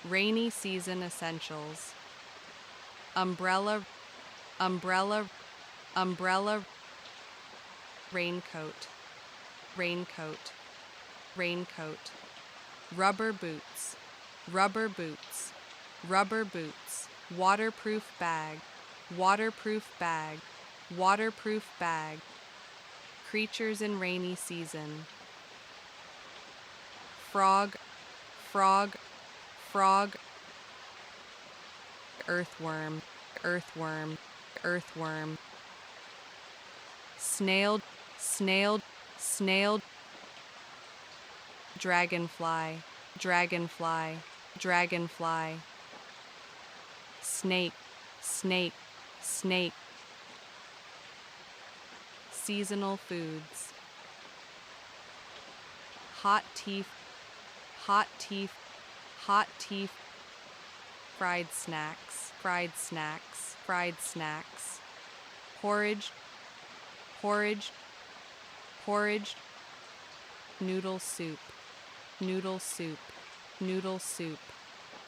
Rainy season essentials. Umbrella, umbrella, umbrella. Raincoat, raincoat, raincoat. Rubber boots, rubber boots, rubber boots. Waterproof bag, waterproof bag, waterproof bag. Creatures in rainy season. Frog, frog, frog. Earthworm, earthworm, earthworm. Snail, snail, snail. Dragonfly, dragonfly, dragonfly. Snake, snake, snake. Seasonal foods. Hot teeth, hot teeth, hot teeth. Fried snacks, fried snacks, fried snacks. Porridge, porridge, porridge. Noodle soup, noodle soup, noodle soup.